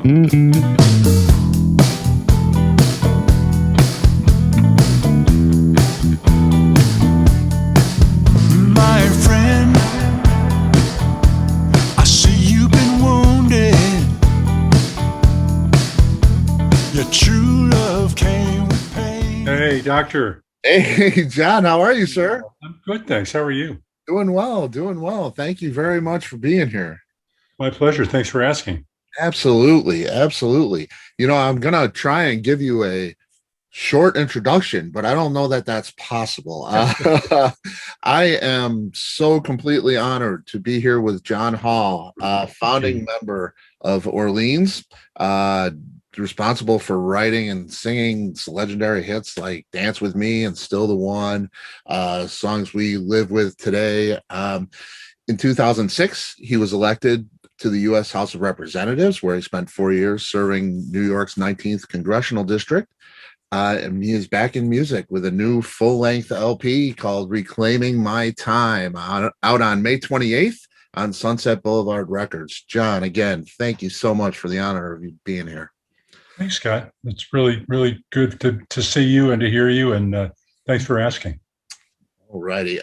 My friend, I see you've been wounded. Your true love came with pain. Hey, doctor. Hey, John, how are you, sir? I'm good, thanks. How are you? Doing well, doing well. Thank you very much for being here. My pleasure. Thanks for asking. Absolutely, absolutely. I'm gonna try and give you a short introduction, but I don't know that that's possible. I am so completely honored to be here with John Hall, founding member of Orleans, responsible for writing and singing legendary hits like Dance With Me and Still the One, songs we live with today. In 2006, he was elected to the U.S. House of Representatives, where he spent 4 years serving New York's 19th Congressional District. And he is back in music with a new full-length LP called Reclaiming My Time, out on May 28th on Sunset Boulevard Records. John, again, thank you so much for the honor of you being here. Thanks, Scott. It's really, really good to see you and to hear you, and thanks for asking. All righty.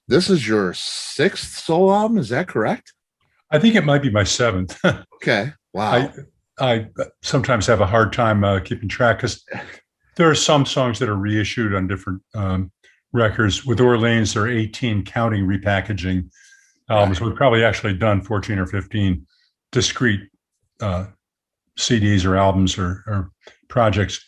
This is your sixth solo album, is that correct? I think it might be my seventh. Okay. Wow. I sometimes have a hard time keeping track because there are some songs that are reissued on different records. With Orleans, there are 18 counting repackaging albums. Right. We've probably actually done 14 or 15 discrete CDs or albums or projects.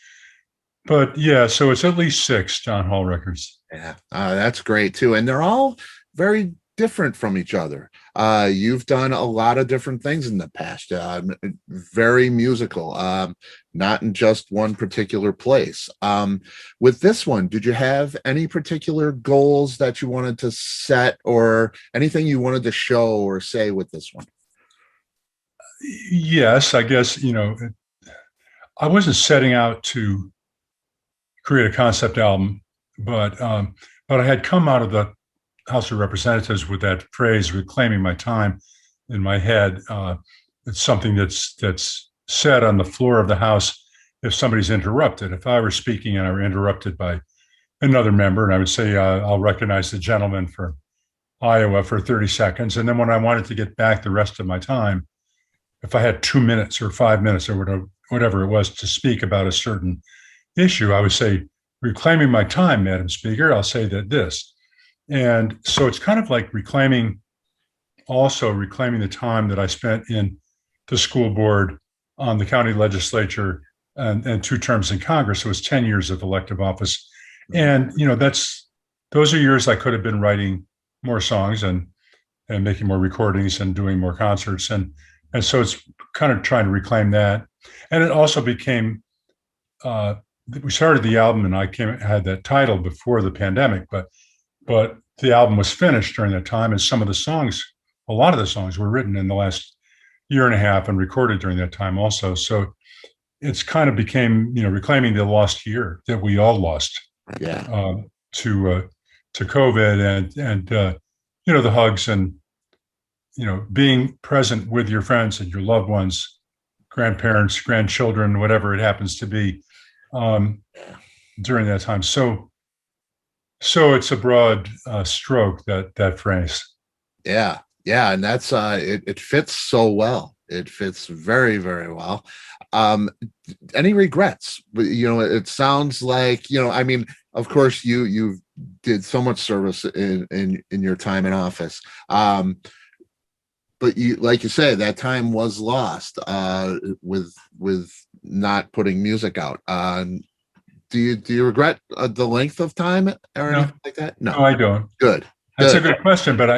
But yeah, so it's at least 6 John Hall records. Yeah, that's great too. And they're all very different from each other. You've done a lot of different things in the past, very musical, not in just one particular place. With this one, did you have any particular goals that you wanted to set or anything you wanted to show or say with this one? Yes, I guess, I wasn't setting out to create a concept album, but I had come out of the House of Representatives with that phrase, reclaiming my time, in my head. It's something that's said on the floor of the House if somebody's interrupted. If I were speaking and I were interrupted by another member, and I would say, I'll recognize the gentleman for Iowa for 30 seconds. And then when I wanted to get back the rest of my time, if I had 2 minutes or 5 minutes or whatever it was to speak about a certain issue, I would say, reclaiming my time, Madam Speaker, I'll say that this. And so it's kind of like reclaiming the time that I spent in the school board, on the county legislature, and 2 terms in Congress. So it was 10 years of elective office. And, those are years I could have been writing more songs and making more recordings and doing more concerts. And so it's kind of trying to reclaim that. And it also became, we started the album and I had that title before the pandemic, but the album was finished during that time. And a lot of the songs were written in the last year and a half and recorded during that time also. So it's kind of became, reclaiming the lost year that we all lost. Yeah. To COVID and the hugs and, being present with your friends and your loved ones, grandparents, grandchildren, whatever it happens to be, during that time. So it's a broad stroke, that phrase. Yeah. And that's it fits so well. It fits very, very well. Any regrets? It sounds like, of course you did so much service in your time in office. But like you say, that time was lost with not putting music out. Do you regret the length of time or anything like that? No, I don't. Good. That's a good question, but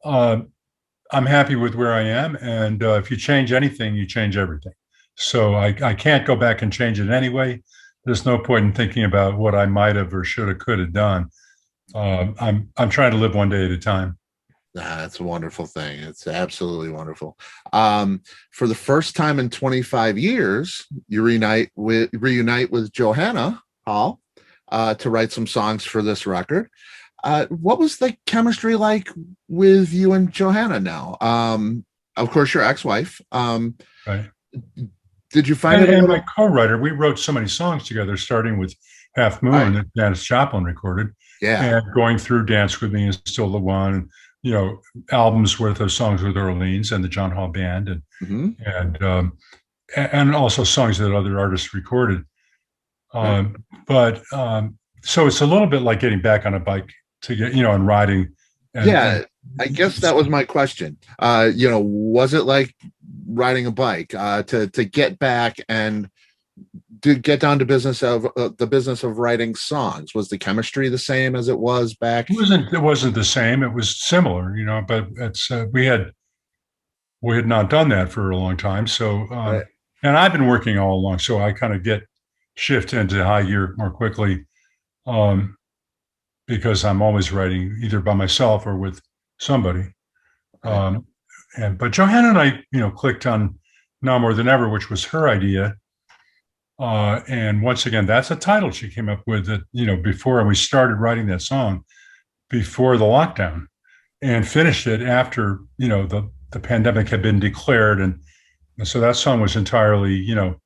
I'm happy with where I am, and if you change anything, you change everything. So I can't go back and change it anyway. There's no point in thinking about what I might have or should have, could have done. I'm trying to live one day at a time. That's a wonderful thing. It's absolutely wonderful. For the first time in 25 years, you reunite with Johanna Hall to write some songs for this record. What was the chemistry like with you and Johanna now? Of course, your ex-wife. Right. Did you find And, it a and little? my co-writer, we wrote so many songs together, starting with Half Moon Right. that Janis Joplin recorded, Yeah. and going through Dance With Me is Still the One, you know, albums worth of songs with Orleans and the John Hall Band, Hmm. and and also songs that other artists recorded. Right. But so it's a little bit like getting back on a bike to get, you know, and riding and Yeah, I guess that was my question. Was it like riding a bike to get back and to get down to business of the business of writing songs? Was the chemistry the same as it was back? it wasn't the same. It was similar, you know, but it's we had not done that for a long time. So Right. and I've been working all along, so I kind of get shift into high gear more quickly um, because I'm always writing either by myself or with somebody. Right. Um, and but Johanna and I, you know, clicked on Now More Than Ever, which was her idea. And once again, that's a title she came up with that, you know, before we started writing that song before the lockdown and finished it after, you know, the pandemic had been declared. And so that song was entirely, you know,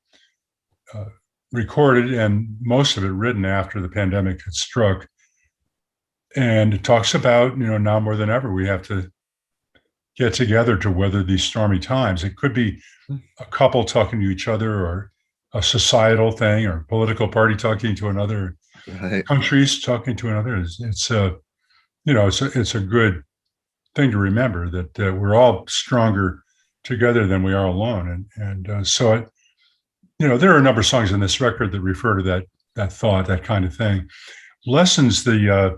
uh, recorded and most of it written after the pandemic had struck. And it talks about, you know, now more than ever, we have to get together to weather these stormy times. It could be a couple talking to each other or a societal thing or political party talking to another, Right. countries talking to another. It's a, you know, it's a good thing to remember that we're all stronger together than we are alone. And so it, you know, there are a number of songs in this record that refer to that thought, that kind of thing. Lessons, the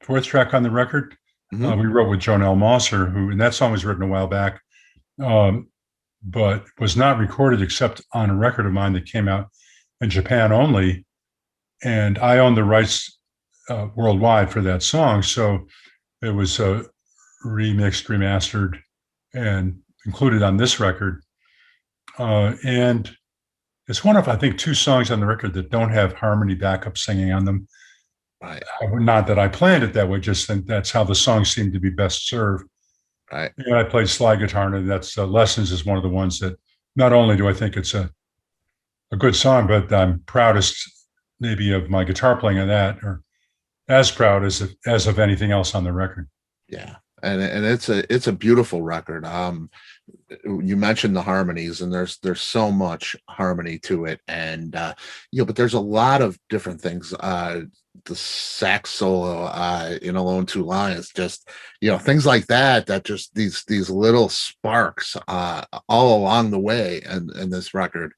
fourth track on the record, Hmm. we wrote with Joan L. Mosser, who, and that song was written a while back, um, but was not recorded except on a record of mine that came out in Japan only. And I own the rights worldwide for that song. So it was remixed, remastered, and included on this record. And it's one of, I think, two songs on the record that don't have harmony backup singing on them. Right. Not that I planned it that way, just think that's how the song seemed to be best served. Right. And I played slide guitar, and that's Lessons is one of the ones that not only do I think it's a good song, but I'm proudest maybe of my guitar playing on that, or as proud as of anything else on the record. Yeah. And it's a beautiful record. You mentioned the harmonies, and there's so much harmony to it, and but there's a lot of different things. The sax solo in Alone Too Long is just, things like that just these little sparks all along the way, and this record,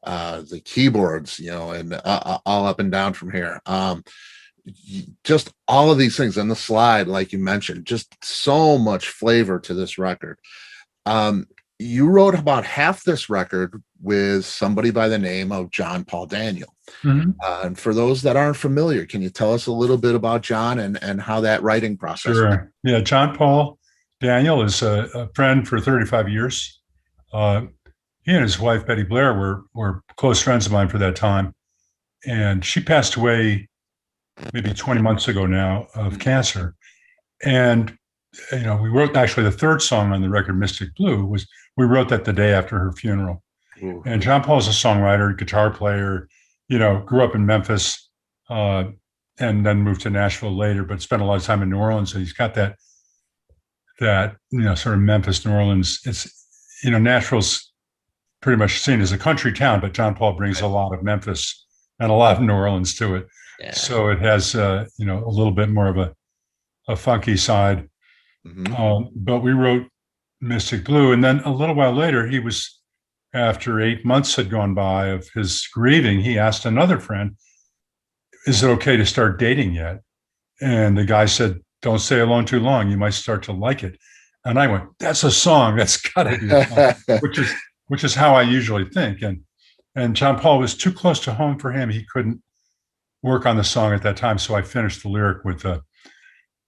the keyboards, and all up and down from here. Just all of these things, and the slide, like you mentioned, just so much flavor to this record. um, you wrote about half this record with somebody by the name of John Paul Daniel. Mhm. And for those that aren't familiar, can you tell us a little bit about John and how that writing process went? Sure. Yeah, John Paul Daniel is a friend for 35 years. Uh, he and his wife Betty Blair were close friends of mine for that time, and she passed away maybe 20 months ago now of cancer. And you know, we wrote actually the third song on the record, Mystic Blue, was we wrote that the day after her funeral. Ooh. And John Paul's a songwriter, guitar player, you know, grew up in Memphis, uh, and then moved to Nashville later, but spent a lot of time in New Orleans. So he's got that you know, sort of Memphis, New Orleans. It's, you know, Nashville's pretty much seen as a country town, but John Paul brings a lot of Memphis and a lot of New Orleans to it. Yeah. So it has you know, a little bit more of a funky side. Mhm. But we wrote Mystic Blue, and then a little while later, he was, after 8 months had gone by of his grieving, he asked another friend, "Is it okay to start dating yet?" And the guy said, "Don't stay alone too long. You might start to like it." And I went, "That's a song. That's got to be a song," which is how I usually think. And John Paul was too close to home for him. He couldn't work on the song at that time, so I finished the lyric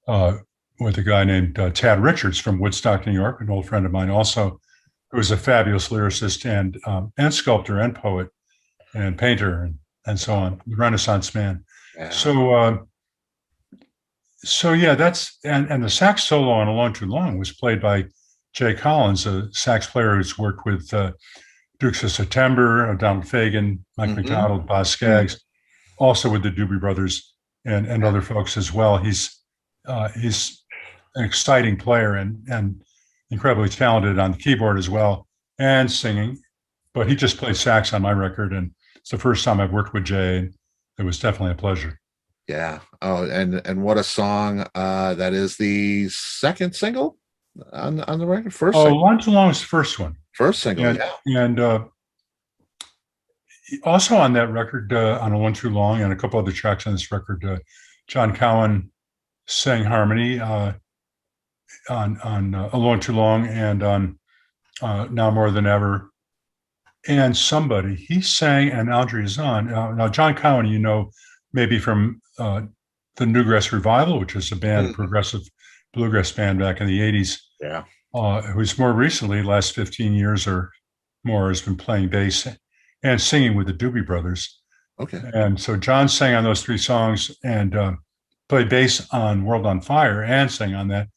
uh, with a guy named Tad Richards from Woodstock, New York, an old friend of mine, also, who was a fabulous lyricist and sculptor and poet and painter and so on, Renaissance man. Yeah. So yeah, that's and the sax solo on "Alone Too Long" was played by Jay Collins, a sax player who's worked with Dukes of September, Donald Fagen, Mike Mhm. McDonald, Boz Scaggs, also with the Doobie Brothers and other folks as well. He's an exciting player and incredibly talented on the keyboard as well and singing. But he just played sax on my record, and it's the first time I've worked with Jay. And it was definitely a pleasure. Yeah. Oh, and what a song. That is the second single on the record. Oh, Line Too Long is the first one. First single, And, yeah. and also on that record, on A One Too Long and a couple other tracks on this record, John Cowan sang harmony on A One Too Long and on Now More Than Ever. And somebody, he sang and Audrey Zahn. Now, John Cowan, you know, maybe from the Newgrass Revival, which was a band, progressive bluegrass band back in the 80s. Yeah. Who's more recently, last 15 years or more, has been playing bass and singing with the Doobie Brothers. Okay. And so John sang on those three songs and played bass on World on Fire and sang on that.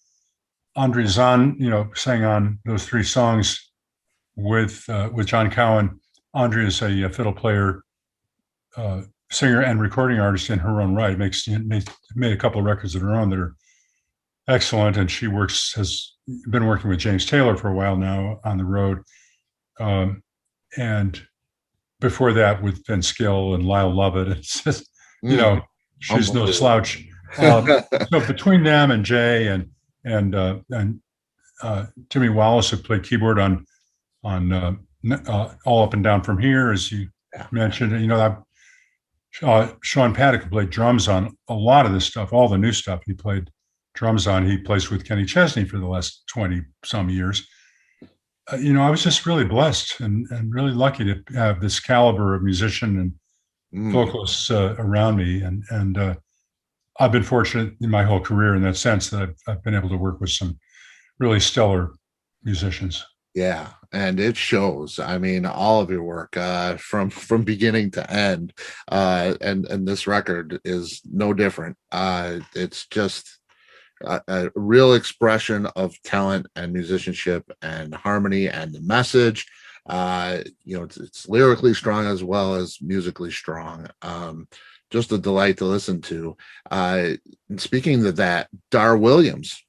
Andre Zahn, you know, sang on those three songs with John Cowan. Andre is a fiddle player, singer, and recording artist in her own right. Made a couple of records of her own that are excellent, and she has been working with James Taylor for a while now on the road, and before that with Vince Gill and Lyle Lovett. It's just, you know, she's no slouch. So between them and Jay and Timmy Wallace, who played keyboard on All Up and Down From Here, as you mentioned, you know, Sean Paddock, who played drums on a lot of this stuff, all the new stuff he played drums on. He plays with Kenny Chesney for the last 20 some years. You know, I was just really blessed and really lucky to have this caliber of musician and vocalists around me. And I've been fortunate in my whole career in that sense that I've been able to work with some really stellar musicians. Yeah, and it shows. I mean, all of your work from beginning to end, and this record is no different. It's just a real expression of talent and musicianship and harmony and the message. You know, it's lyrically strong as well as musically strong. Just a delight to listen to. And speaking of that, Dar Williams,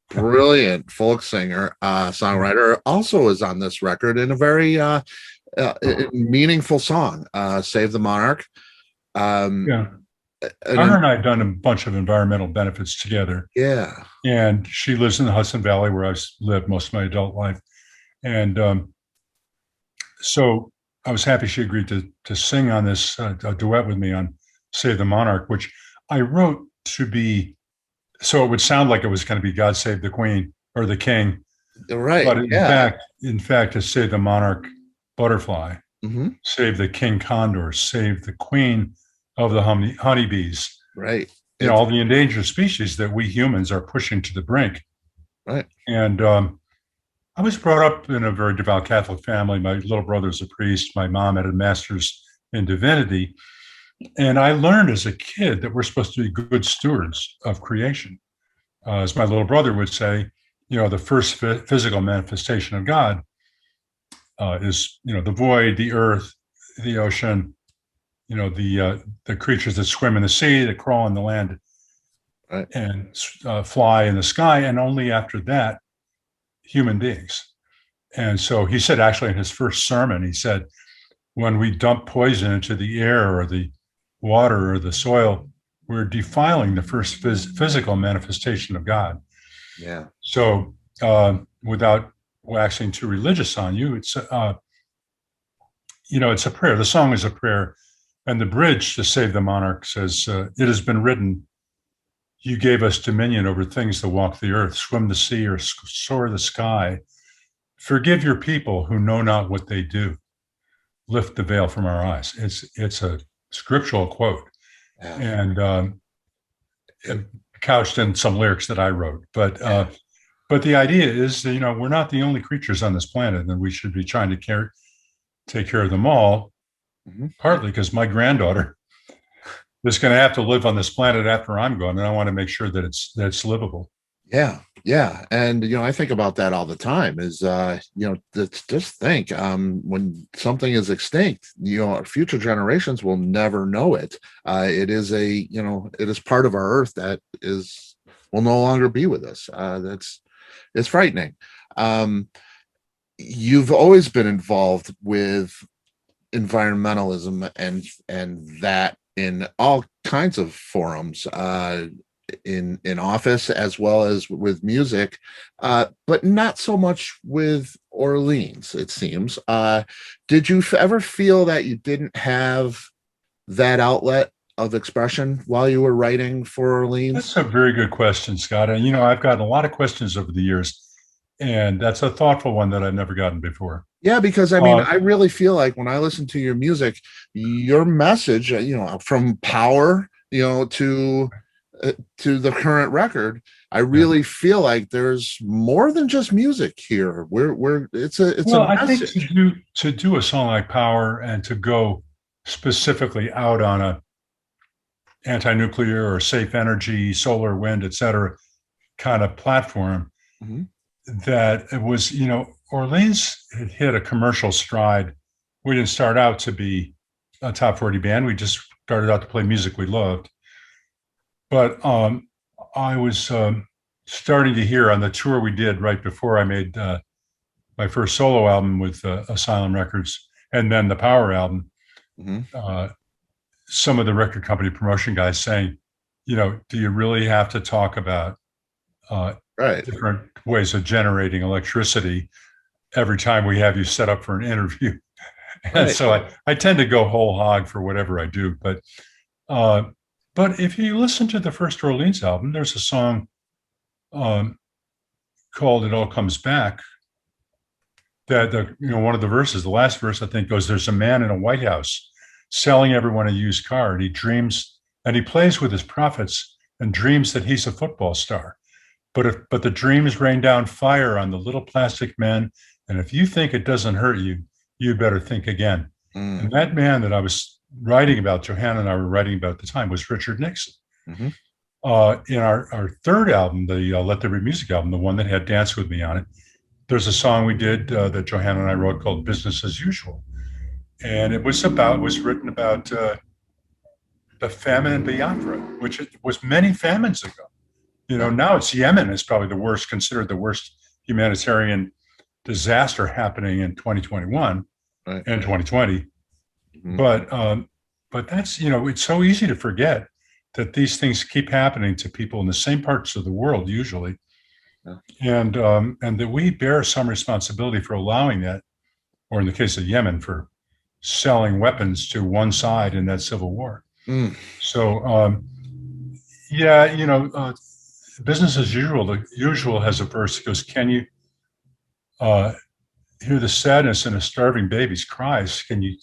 brilliant folk singer, songwriter, also is on this record in a very meaningful song, Save the Monarch. Yeah. Her and I have done a bunch of environmental benefits together. Yeah. And she lives in the Hudson Valley, where I've lived most of my adult life. And so I was happy she agreed to sing on this duet with me on Save the Monarch, which I wrote to be, so it would sound like it was going to be God Save the Queen or the King. Right. But in fact, to Save the Monarch Butterfly, Save the King Condor, Save the Queen of the honeybees. Right. You know, all the endangered species that we humans are pushing to the brink. Right. And I was brought up in a very devout Catholic family. My little brother was a priest. My mom had a master's in divinity. And I learned as a kid that we're supposed to be good stewards of creation. As my little brother would say, you know, the first physical manifestation of God is, you know, the void, the earth, the ocean, you know, the creatures that swim in the sea, that crawl on the land, right, and fly in the sky. And only after that, human beings. And so he said, actually, in his first sermon, he said, when we dump poison into the air or the water or the soil, we're defiling the first physical manifestation of God. Yeah. So without waxing too religious on you, it's, you know, it's a prayer. The song is a prayer. And the bridge to Save the Monarch says, it has been written, you gave us dominion over things that walk the earth, swim the sea, or soar the sky. Forgive your people who know not what they do. Lift the veil from our eyes. It's a scriptural quote, and couched in some lyrics that I wrote. But the idea is that, you know, we're not the only creatures on this planet, and we should be trying to take care of them all. Partly because my granddaughter is going to have to live on this planet after I'm gone, and I want to make sure that it's livable. Yeah, Yeah, and I think about that all the time. Is just think, when something is extinct, our future generations will never know it. It is it is part of our earth that will no longer be with us. It's frightening. Um, you've always been involved with environmentalism and that in all kinds of forums, in office as well as with music, but not so much with Orleans, it seems. Did you ever feel that you didn't have that outlet of expression while you were writing for That's Orleans? a very good question, Scott. And I've gotten a lot of questions over the years, and that's a thoughtful one that I've never gotten before. Yeah, because I mean, Uh, I really feel like when I listen to your music, your message, from Power, to the current record, I yeah. really feel like there's more than just music here. We're it's Well, a I think message. to do a song like Power and to go specifically out on a anti-nuclear or safe energy, solar, wind, et cetera, kind of platform, Mhm. that it was, Orleans had hit a commercial stride. We didn't start out to be a top 40 band. We just started out to play music we loved. But I was starting to hear on the tour we did right before I made my first solo album with Asylum Records and then the Power album, Mhm. uh, some of the record company promotion guys saying, do you really have to talk about uh, Right. different ways of generating electricity every time we have you set up for an interview? And Right. so I tend to go whole hog for whatever I do. Uh, but if you listen to the first Orleans album, there's a song um, called "It All Comes Back." That one of the verses, the last verse, I think, goes, "There's a man in a White House selling everyone a used car, and he dreams and he plays with his profits and dreams that he's a football star. But the dreams rain down fire on the little plastic men, and if you think it doesn't hurt you, you better think again." Mm. And that man that I was writing about, Johanna and I were writing about at the time, was Richard Nixon. Mhm. In our third album, the Let There Be Music album, the one that had Dance With Me on it, there's a song we did that Johanna and I wrote called Business as Usual. And it was written about the famine in Biafra, which it was many famines ago. Yeah. Now it's Yemen is probably considered the worst humanitarian disaster happening in 2021 Right. and 2020. Mhm. But that's, it's so easy to forget that these things keep happening to people in the same parts of the world usually, Yeah. and that we bear some responsibility for allowing that, or in the case of Yemen, for selling weapons to one side in that civil war. Mm. So yeah, business as usual. The usual has a verse that goes, "Can you uh, hear the sadness in a starving baby's cries? Can you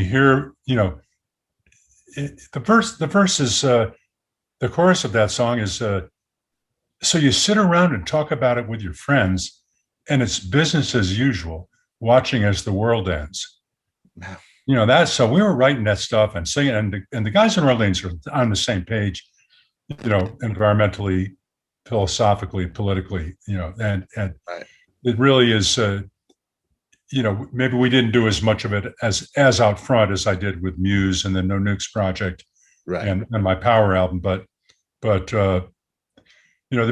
hear the verse is the chorus of that song is so you sit around and talk about it with your friends, and it's business as usual, watching as the world ends." Yeah. That's so we were writing that stuff and singing, and the guys in Orleans are on the same page, environmentally, philosophically, politically, and Right. it really is. Maybe we didn't do as much of it as out front as I did with Muse and the No Nukes project Right. and my Power album, but the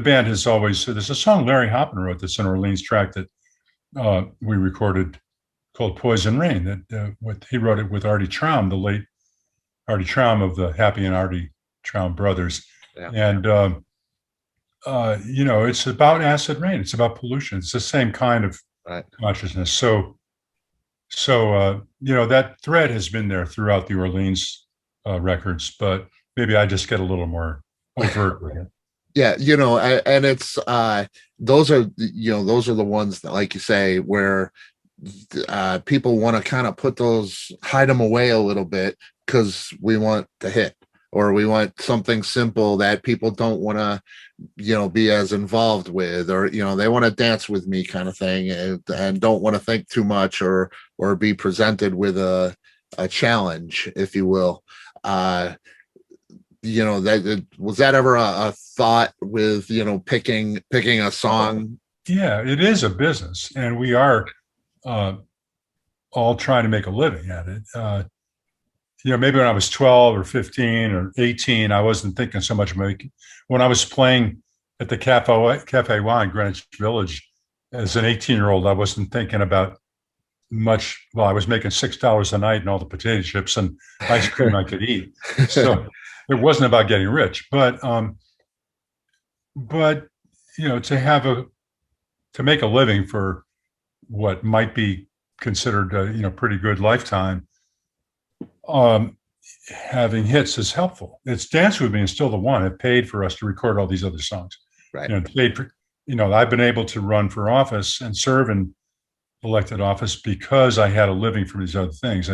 band has always. So there's a song Larry Hoppin wrote that's an Orleans track that we recorded called "Poison Rain." He wrote it with Artie Traum, the late Artie Traum of the Happy and Artie Traum brothers, Yeah. and it's about acid rain. It's about pollution. It's the same kind of Right. consciousness. So that thread has been there throughout the Orleans records, but maybe I just get a little more overt with it. Yeah, and it's those are the ones that, like you say, where people want to kind of hide them away a little bit because we want the hit, or we want something simple that people don't want to be as involved with, or they want to dance with me kind of thing, and don't want to think too much, or be presented with a challenge, if you will. was that ever a thought with, picking a song? Yeah, it is a business, and we are all trying to make a living at it. Maybe when I was 12 or 15 or 18, I wasn't thinking so much about it. When I was playing at the Cafe Y in Greenwich Village as an 18-year-old, I wasn't thinking about much. Well, I was making $6 a night and all the potato chips and ice cream I could eat. So it wasn't about getting rich, but to make a living for what might be considered pretty good lifetime, having hits is helpful. It's Dance With Me and Still the One. It paid for us to record all these other songs. Right. It paid for, I've been able to run for office and serve in elected office because I had a living from these other things.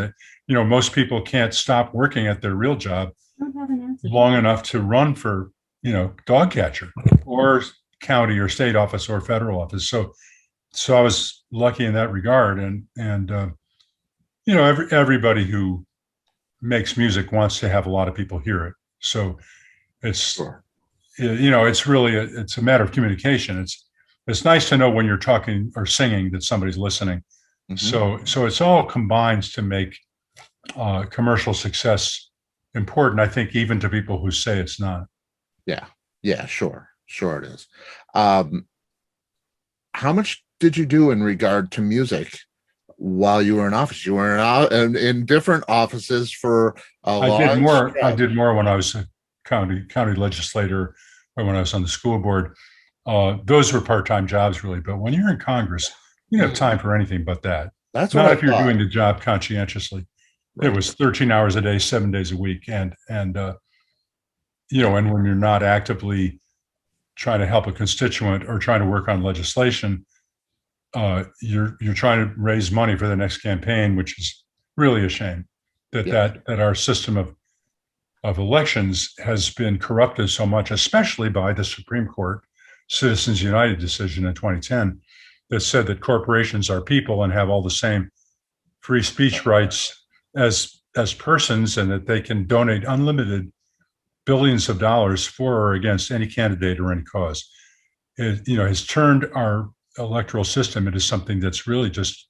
Most people can't stop working at their real job long enough to run for, dog catcher or county or state office or federal office. So I was lucky in that regard. And everybody who makes music wants to have a lot of people hear it. So it's, Sure. It's really, it's a matter of communication. It's nice to know when you're talking or singing that somebody's listening. Mm-hmm. So it's all combines to make commercial success important, I think, even to people who say it's not. Yeah, sure it is. How much did you do in regard to music while you were in office? You were in different offices for I did more when I was a county legislator or when I was on the school board. Those were part-time jobs, really. But when you're in Congress, you don't have time for anything but that. That's not what if you're doing the job conscientiously. Right. It was 13 hours a day, 7 days a week, and when you're not actively trying to help a constituent or trying to work on legislation, you're trying to raise money for the next campaign, which is really a shame that our system of elections has been corrupted so much, especially by the Supreme Court Citizens United decision in 2010 that said that corporations are people and have all the same free speech rights as persons, and that they can donate unlimited billions of dollars for or against any candidate or any cause. It has turned our electoral system into something that's really just,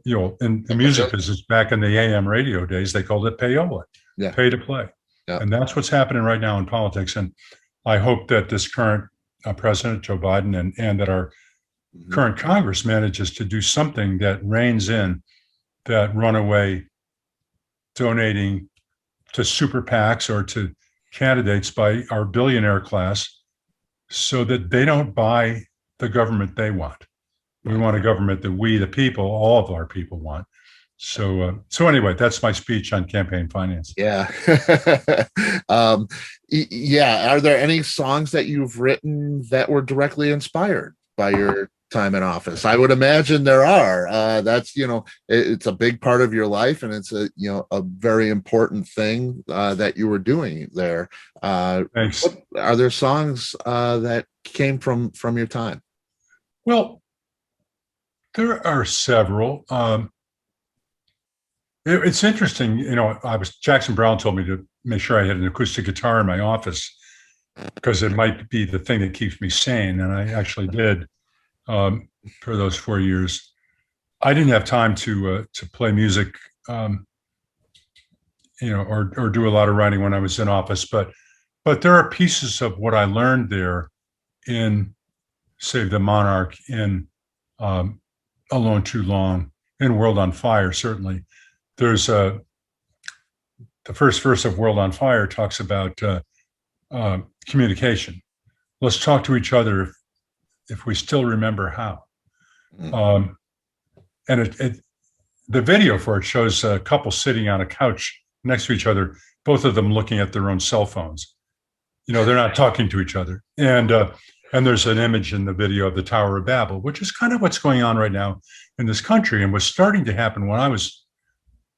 in the music business back in the AM radio days, they called it payola, pay to play. Yeah. And that's what's happening right now in politics. And I hope that this current President Joe Biden and that our current Congress manages to do something that reins in that runaway donating to super PACs or to candidates by our billionaire class, so that they don't buy the government they want. We want a government that we, the people, all of our people, want. So anyway, that's my speech on campaign finance. Yeah. Yeah. Are there any songs that you've written that were directly inspired by your time in office? I would imagine there are. That's, it's a big part of your life, and it's a very important thing that you were doing there. Thanks. Are there songs that came from your time? Well, there are several. It's interesting, Jackson Browne told me to make sure I had an acoustic guitar in my office because it might be the thing that keeps me sane, and I actually did for those 4 years. I didn't have time to play music, or do a lot of writing when I was in office, but there are pieces of what I learned there in Save the Monarch, in Alone Too Long, in World on Fire, certainly. There's the first verse of World on Fire talks about communication. Let's talk to each other if we still remember how. And the video for it shows a couple sitting on a couch next to each other, both of them looking at their own cell phones. They're not talking to each other. And there's an image in the video of the Tower of Babel, which is kind of what's going on right now in this country, and was starting to happen when I was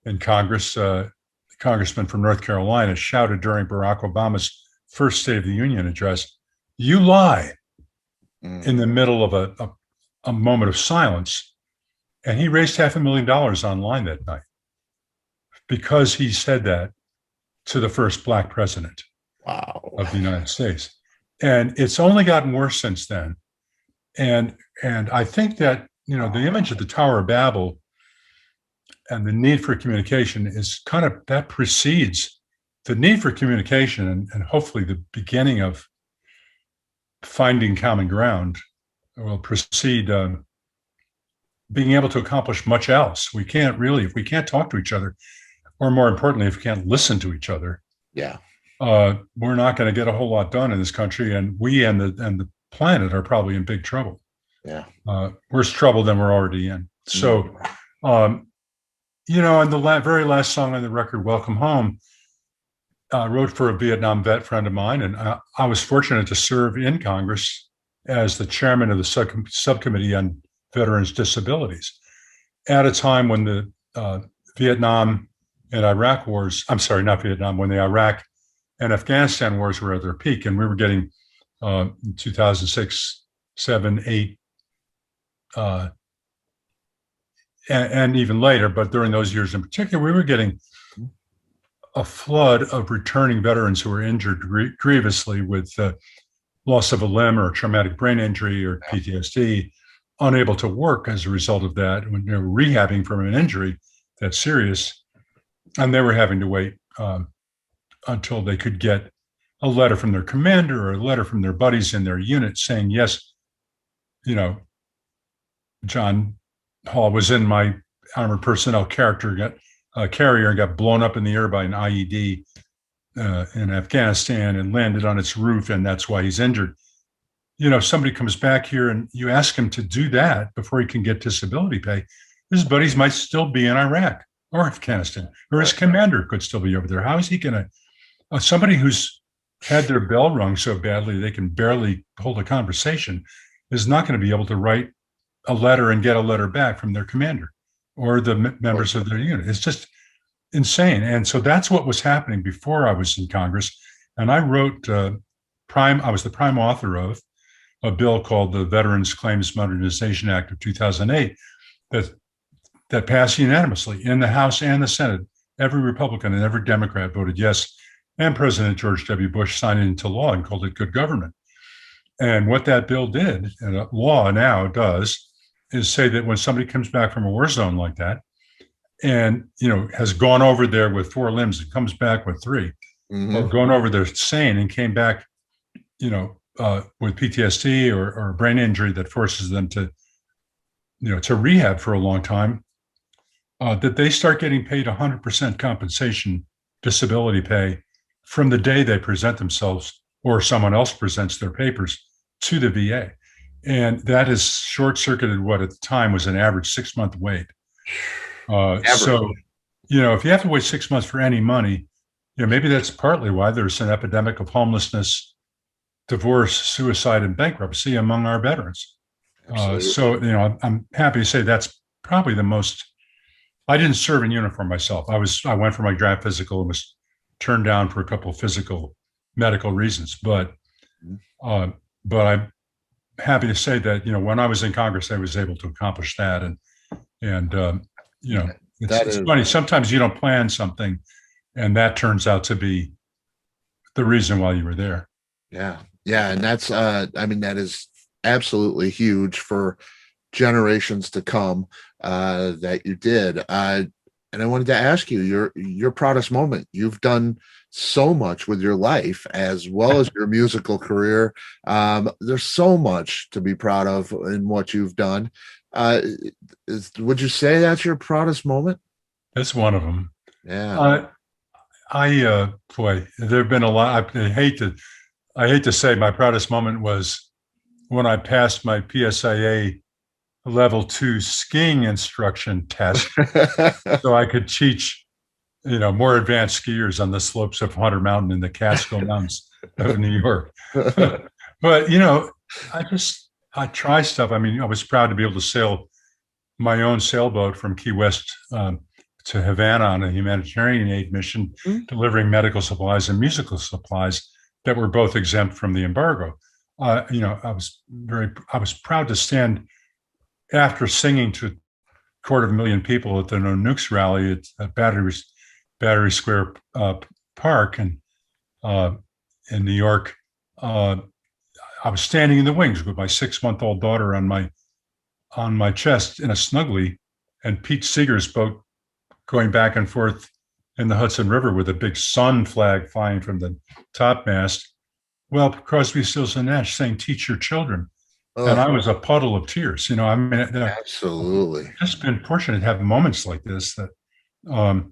in Congress. The congressman from North Carolina shouted during Barack Obama's first State of the Union address, "You lie," in the middle of a moment of silence. And he raised $500,000 online that night because he said that to the first Black president Wow. of the United States. And it's only gotten worse since then. And I think that, the image of the Tower of Babel and the need for communication is kind of, that precedes the need for communication and hopefully the beginning of finding common ground will precede being able to accomplish much else. We can't really, if we can't talk to each other, or more importantly, if we can't listen to each other, Yeah. we're not going to get a whole lot done in this country, and we and the planet are probably in big trouble. Yeah. Worse trouble than we're already in. So, and the very last song on the record, "Welcome Home," I wrote for a Vietnam vet friend of mine, and I was fortunate to serve in Congress as the chairman of the subcommittee on veterans' disabilities at a time when the Vietnam and Iraq wars, I'm sorry, not Vietnam, when the Iraq and Afghanistan wars were at their peak, and we were getting 2006, 7, 8, and even later, but during those years in particular, we were getting a flood of returning veterans who were injured grievously with loss of a limb or traumatic brain injury or PTSD, unable to work as a result of that when they were rehabbing from an injury that's serious, and they were having to wait until they could get a letter from their commander or a letter from their buddies in their unit saying, yes, John Hall was in my armored personnel carrier and got blown up in the air by an IED in Afghanistan and landed on its roof, and that's why he's injured. Somebody comes back here and you ask him to do that before he can get disability pay. His buddies might still be in Iraq or Afghanistan, or his commander could still be over there. How is he going to, somebody who's had their bell rung so badly they can barely hold a conversation is not going to be able to write a letter and get a letter back from their commander or the members of their unit. It's just insane. And so that's what was happening before I was in Congress. And I wrote I was the prime author of a bill called the Veterans Claims Modernization Act of 2008 that passed unanimously in the House and the Senate. Every Republican and every Democrat voted yes. And President George W. Bush signed it into law and called it good government. And what that bill did, and a law now does, is say that when somebody comes back from a war zone like that and, has gone over there with 4 limbs and comes back with 3, or gone over there sane and came back, with PTSD or a brain injury that forces them to, to rehab for a long time, that they start getting paid 100% compensation, disability pay from the day they present themselves or someone else presents their papers to the VA. And that has short-circuited what at the time was an average 6-month wait. So, if you have to wait 6 months for any money, maybe that's partly why there's an epidemic of homelessness, divorce, suicide, and bankruptcy among our veterans. So, I'm happy to say that's probably the most. I didn't serve in uniform myself. I went for my draft physical and was turned down for a couple of physical medical reasons, but I'm happy to say that when I was in Congress, I was able to accomplish that, and it's funny. Sometimes you don't plan something, and that turns out to be the reason why you were there. Yeah, and that's that is absolutely huge for generations to come that you did. And I wanted to ask you your proudest moment. You've done so much with your life as well as your musical career. There's so much to be proud of in what you've done. Would you say that's your proudest moment? That's one of them. Yeah. Boy, there've been a lot. I hate to say my proudest moment was when I passed my PSIA level 2 skiing instruction test so I could teach, more advanced skiers on the slopes of Hunter Mountain in the Catskill Mountains of New York. But, I try stuff. I was proud to be able to sail my own sailboat from Key West to Havana on a humanitarian aid mission, delivering medical supplies and musical supplies that were both exempt from the embargo. I was proud to stand after singing to 250,000 people at the No Nukes rally at Battery Square park in New York. I was standing in the wings with my 6-month-old daughter on my chest in a snuggly, and Pete Seeger's boat going back and forth in the Hudson River with a big sun flag flying from the topmast. Well, Crosby, Stills and Nash saying, "Teach your children." And I was a puddle of tears. I mean, absolutely. I've just been fortunate to have moments like this that, Wow.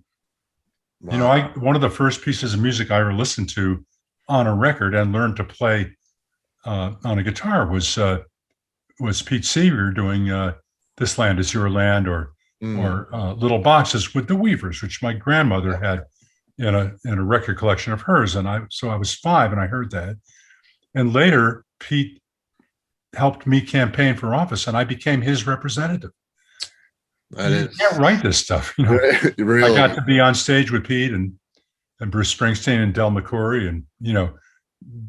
one of the first pieces of music I ever listened to on a record and learned to play on a guitar was Pete Seeger doing "This Land Is Your Land" or "Little Boxes" with the Weavers, which my grandmother had in a record collection of hers. And I was 5 and I heard that. And later, Pete helped me campaign for office, and I became his representative. You can't write this stuff, Really? I got to be on stage with Pete and Bruce Springsteen and Del McCoury and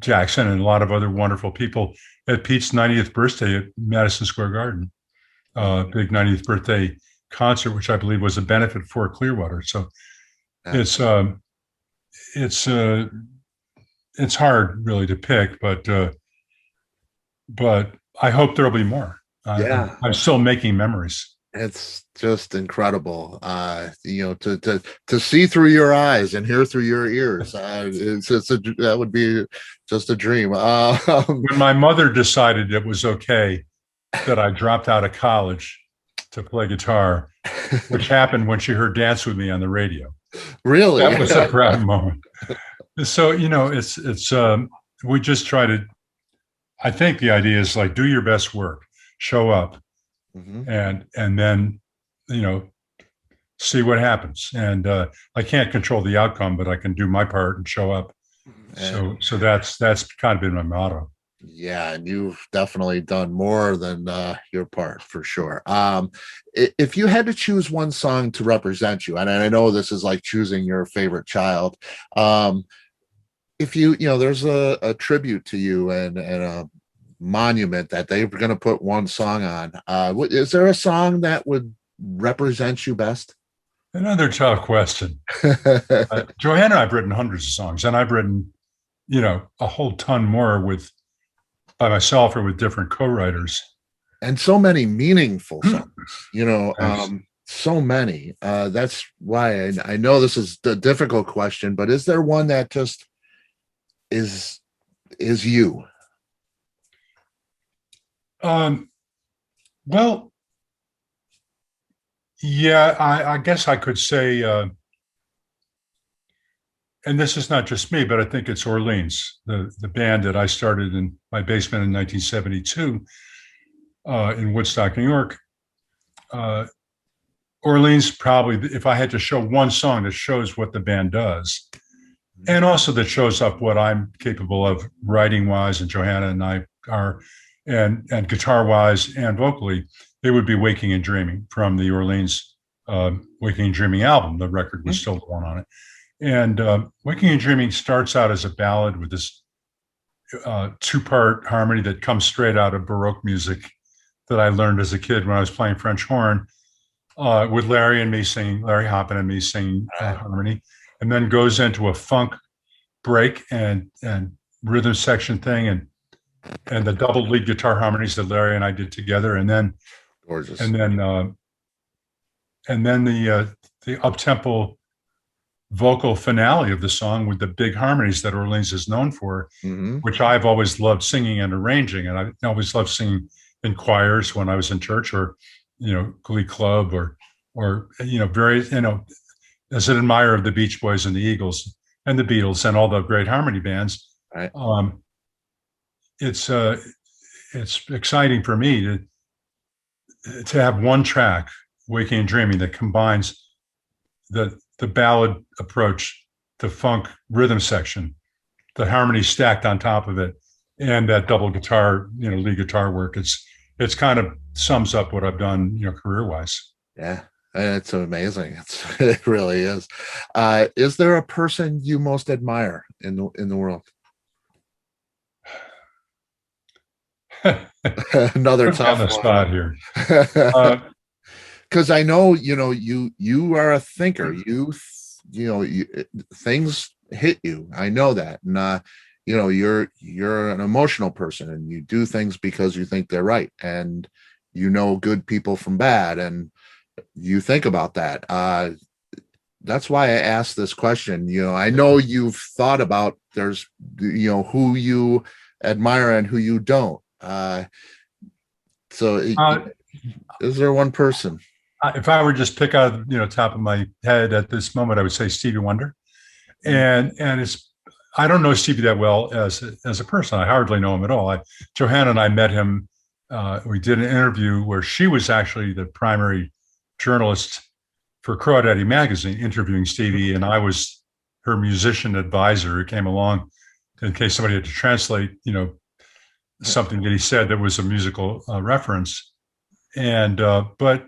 Jackson and a lot of other wonderful people at Pete's 90th birthday at Madison Square Garden, big 90th birthday concert, which I believe was a benefit for Clearwater. So it's hard really to pick, but I hope there'll be more. I'm still making memories. It's just incredible, to see through your eyes and hear through your ears. That would be just a dream. When my mother decided it was okay that I dropped out of college to play guitar, which happened when she heard "Dance with Me" on the radio. Really? That was a proud moment. So, it's we just try to, I think the idea is like, do your best work, show up, and then, see what happens. And I can't control the outcome, but I can do my part and show up. So that's kind of been my motto. Yeah, and you've definitely done more than your part, for sure. If you had to choose one song to represent you, and I know this is like choosing your favorite child, if there's a tribute to you and a monument that they're going to put one song on, is there a song that would represent you best? Another tough question. Johanna and I've written hundreds of songs, and I've written, a whole ton more by myself or with different co-writers. And so many meaningful songs, so many. That's why I know this is a difficult question, but is there one that just is you? Well, yeah, I guess I could say, and this is not just me, but I think it's Orleans, the band that I started in my basement in 1972 in Woodstock, New York. Orleans, probably, if I had to show one song that shows what the band does, and also that shows up what I'm capable of writing-wise, and Johanna and I are, and guitar-wise and vocally, it would be "Waking and Dreaming" from the Orleans "Waking and Dreaming" album. The record was still the one on it. And "Waking and Dreaming" starts out as a ballad with this 2-part harmony that comes straight out of Baroque music that I learned as a kid when I was playing French horn, with Larry Hoppin and me singing harmony, and then goes into a funk break and rhythm section thing and the double lead guitar harmonies that Larry and I did together, and then gorgeous, and then the up-tempo vocal finale of the song with the big harmonies that Orleans is known for, which I've always loved singing and arranging. And I always loved singing in choirs when I was in church or, Glee Club or, very, as an admirer of the Beach Boys and the Eagles and the Beatles and all the great harmony bands. Right. It's exciting for me to have one track, "Waking and Dreaming," that combines the ballad approach, the funk rhythm section, the harmony stacked on top of it, and that double guitar, lead guitar work. It's kind of sums up what I've done, career-wise. Yeah, it's amazing. It really is. Is there a person you most admire in the world? Another tough on the spot here. Because I know you are a thinker. Things hit you. I know that. And you know, you're an emotional person, and you do things because you think they're right, and you know good people from bad, and you think about that. That's why I asked this question. You know, I know you've thought about there's, you know, who you admire and who you don't. So Uh, is there one person? if I were just pick out, you know, top of my head at this moment, I would say Stevie Wonder. And it's, I don't know Stevie that well as a person. I hardly know him at all. Johanna and I met him. We did an interview where she was actually the primary journalist for Crawdaddy magazine interviewing Stevie, and I was her musician advisor who came along in case somebody had to translate, you know, something that he said that was a musical reference. And but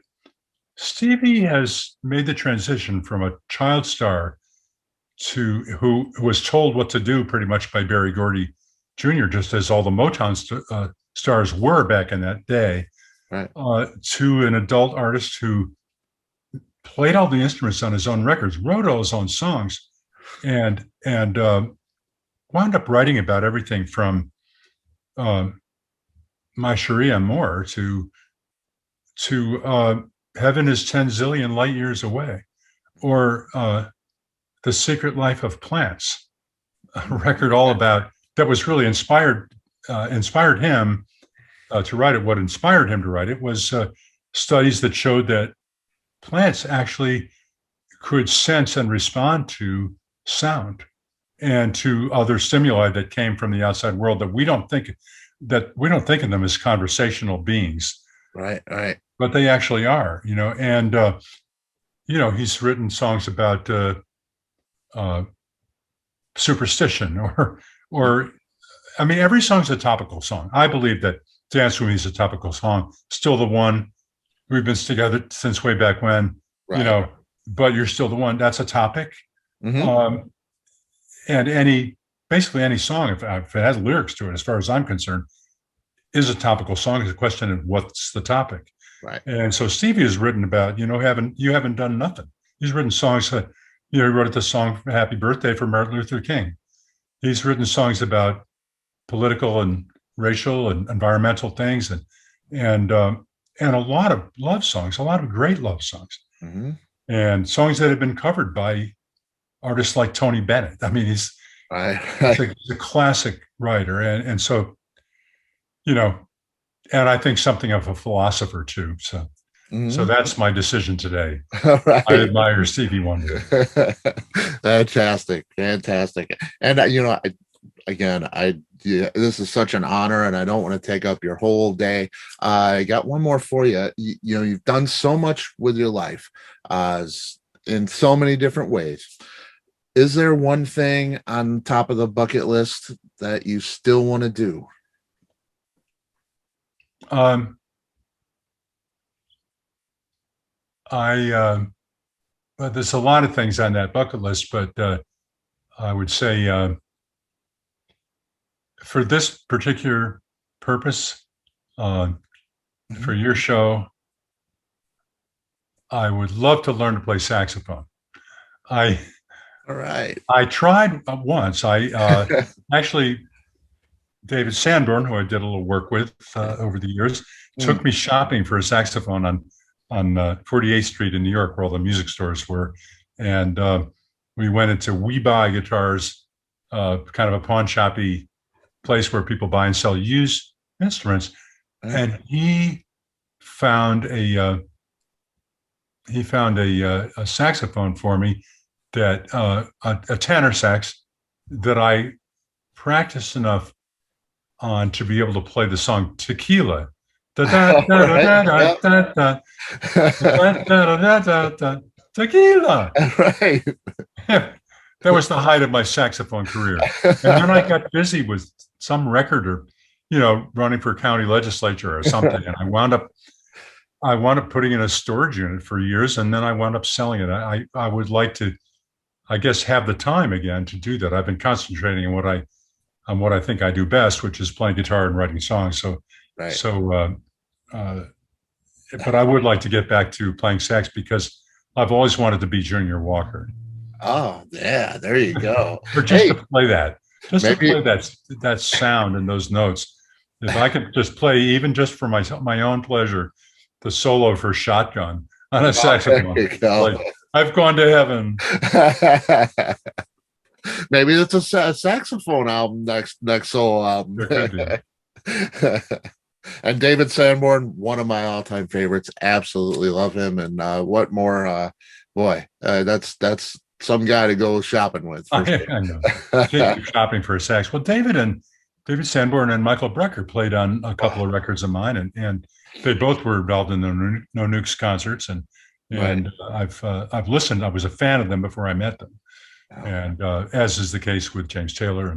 Stevie has made the transition from a child star to who was told what to do pretty much by Berry Gordy Jr., just as all the Motown stars were back in that day, Right. to an adult artist who played all the instruments on his own records, wrote all his own songs, and wound up writing about everything from My Cherie Amour to Heaven is 10 zillion light years away, or The Secret Life of Plants, a record all about that was really inspired him to write it. What inspired him to write it was studies that showed that plants actually could sense and respond to sound and to other stimuli that came from the outside world that we don't think of them as conversational beings. Right. Right. But they actually are, you know. And you know, he's written songs about superstition, or I mean, every song's a topical song. I believe that Dance With Me is a topical song. Still the one. We've been together since way back when, Right. you know, but you're still the one. That's a topic. Mm-hmm. And basically any song, if it has lyrics to it, as far as I'm concerned, is a topical song. It's a question of what's the topic. Right. And so Stevie has written about, you know, you haven't done nothing. He's written songs. You know, he wrote the song "Happy Birthday" for Martin Luther King. He's written songs about political and racial and environmental things, and a lot of love songs, a lot of great love songs, Mm-hmm. and songs that have been covered by artists like Tony Bennett. I mean, he's a classic writer, and so, you know, and I think something of a philosopher too. So, Mm-hmm. so that's my decision today. All right. I admire Stevie Wonder. Fantastic. And you know, this is such an honor, and I don't want to take up your whole day. I got one more for you. You know, you've done so much with your life, in so many different ways. Is there one thing on top of the bucket list that you still want to do? There's a lot of things on that bucket list, but I would say for this particular purpose, for your show, I would love to learn to play saxophone. All right. I tried once. I actually, David Sanborn, who I did a little work with over the years, took me shopping for a saxophone on 48th Street in New York, where all the music stores were, and we went into We Buy Guitars, kind of a pawn shoppy place where people buy and sell used instruments, and he found a saxophone for me, that a tenor sax that I practiced enough on to be able to play the song Tequila. Tequila. Right. That was the height of my saxophone career. And then I got busy with some record, or, you know, running for county legislature or something. And I wound up putting in a storage unit for years, and then I wound up selling it. I would like to, I guess, have the time again to do that. I've been concentrating on what I think I do best, which is playing guitar and writing songs. So, Right. But I would like to get back to playing sax, because I've always wanted to be Junior Walker. Oh, yeah, there you go. Or just to Hey, play that, just to maybe play that sound and those notes. If I could just play, even just for my own pleasure, the solo for Shotgun on a oh, there saxophone, you go. like I've gone to heaven. Maybe it's a saxophone album next solo album. There could be. And David Sanborn, one of my all-time favorites. Absolutely love him. And what more? Boy, that's some guy to go shopping with for I know. Speaking of shopping for a sax, well, David Sanborn and Michael Brecker played on a couple of records of mine, and they both were involved in the No Nukes concerts, and Right. and I've listened. I was a fan of them before I met them, Oh, and as is the case with James Taylor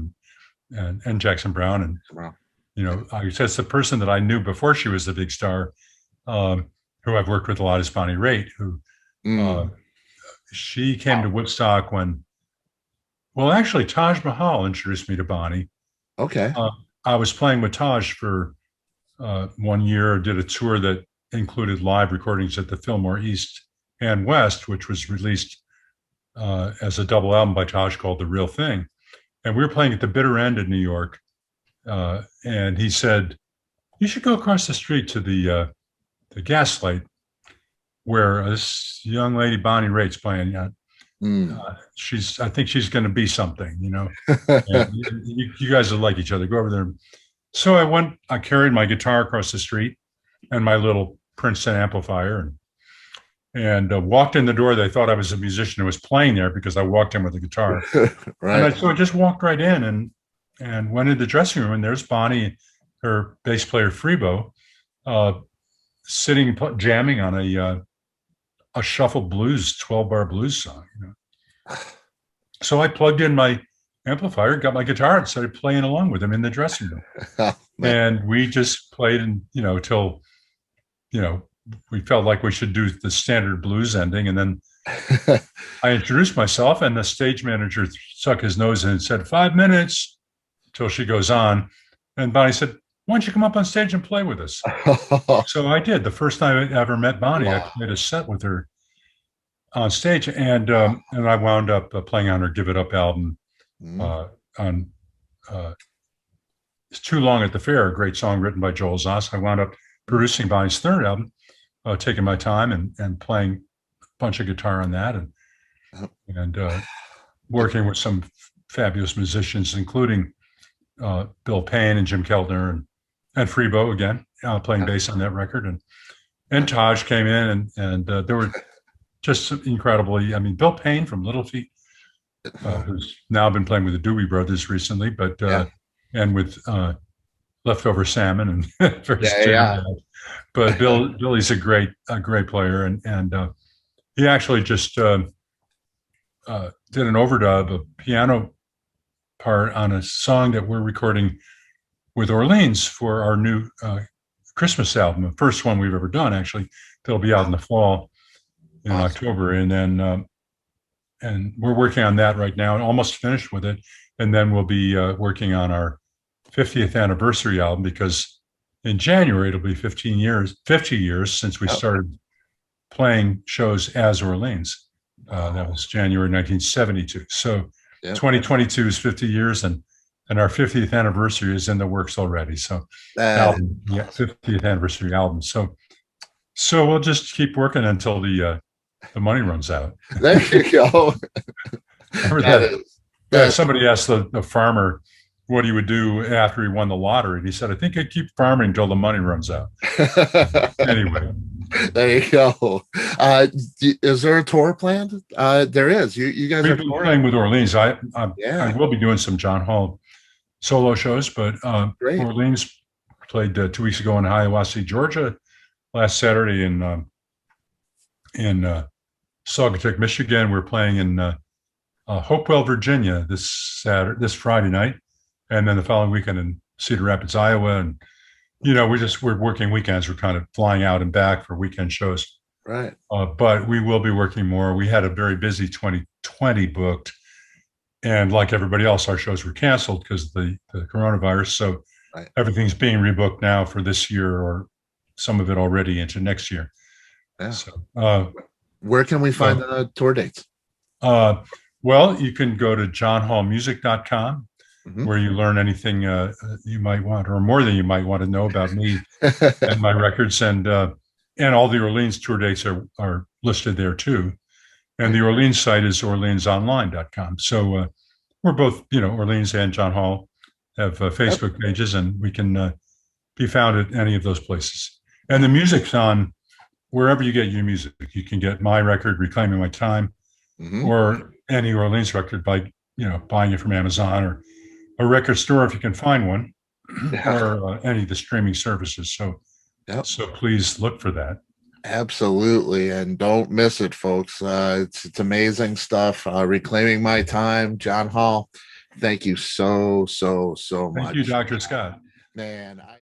and Jackson Brown, and wow. I guess the person that I knew before she was a big star, who I've worked with a lot, is Bonnie Raitt, who uh, Mm, she came to Woodstock when, well, actually, Taj Mahal introduced me to Bonnie. okay. Uh, I was playing with Taj for 1 year, did a tour that included live recordings at the Fillmore East and West, which was released as a double album by Taj called The Real Thing. And we were playing at the bitter end in New York. And he said, "You should go across the street to the Gaslight, where this young lady, Bonnie Raitt's playing. Mm. I think she's going to be something, and you guys will like each other. Go over there." So I went, I carried my guitar across the street and my little Princeton amplifier, and walked in the door. They thought I was a musician who was playing there because I walked in with a guitar. And Right. I just walked right in and went into the dressing room, and there's Bonnie, her bass player Freebo, uh, sitting jamming on a shuffle blues 12-bar blues song. So I plugged in my amplifier, got my guitar, and started playing along with him in the dressing room. Oh, man. And we just played, and till you know we felt like we should do the standard blues ending, and then I introduced myself, and the stage manager stuck his nose in and said 5 minutes till she goes on. And Bonnie said, "Why don't you come up on stage and play with us?" So I did. The first time I ever met Bonnie, I Wow. played a set with her on stage, and I wound up playing on her "Give It Up" album. Mm. On It's Too Long at the Fair, a great song written by Joel Zoss. I wound up producing Bonnie's third album, taking my time and playing a bunch of guitar on that, and working with some fabulous musicians, including Bill Payne and Jim Keltner and Freebo again, playing bass on that record, and Taj came in, and there were just incredibly. I mean, Bill Payne from Little Feat, who's now been playing with the Doobie Brothers recently, but Yeah. and with Leftover Salmon and First Yeah. Jam Yeah. Band. But Billy's a great player, and he actually just did an overdub, a piano part on a song that we're recording with Orleans for our new Christmas album, the first one we've ever done, actually. That'll be out in the fall, in Awesome. October, and we're working on that right now, almost finished with it. And then we'll be working on our 50th anniversary album, because in January it'll be 50 years since we started playing shows as Orleans. That was January 1972. So 2022 is 50 years, and our 50th anniversary is in the works already. So album, yeah, 50th anniversary album. So we'll just keep working until the money runs out. There you go. Remember that somebody asked the farmer what he would do after he won the lottery, and he said, "I think I'd keep farming until the money runs out." Anyway, there you go. Is there a tour planned? There is. You guys we've are been touring. playing with Orleans. I Yeah. will be doing some John Hall solo shows, but Great. Orleans played 2 weeks ago in Hiawassee, Georgia, last Saturday in Saugatuck, Michigan. We're playing in Hopewell, Virginia this Friday night, and then the following weekend in Cedar Rapids, Iowa. And we're working weekends. We're kind of flying out and back for weekend shows. Right. But we will be working more. We had a very busy 2020 booked, and like everybody else, our shows were canceled because of the coronavirus. So everything's being rebooked now for this year, or some of it already into next year. Yeah. So where can we find the tour dates? Well, you can go to johnhallmusic.com Mhm. where you learn anything you might want, or more than you might want to know about me and my records, and all the Orleans tour dates are listed there too. And the Orleans site is orleansonline.com. So we're both, Orleans and John Hall have Yep. Facebook pages, and we can be found at any of those places. And the music's on wherever you get your music. You can get my record, Reclaiming My Time, Mhm. or any Orleans record by, buying it from Amazon or a record store if you can find one, Yeah. or any of the streaming services. So, Yep. so please look for that. Absolutely. And don't miss it, folks. It's amazing stuff. Reclaiming My Time, John Hall. Thank you so Thank you, much. Dr. Scott. Man,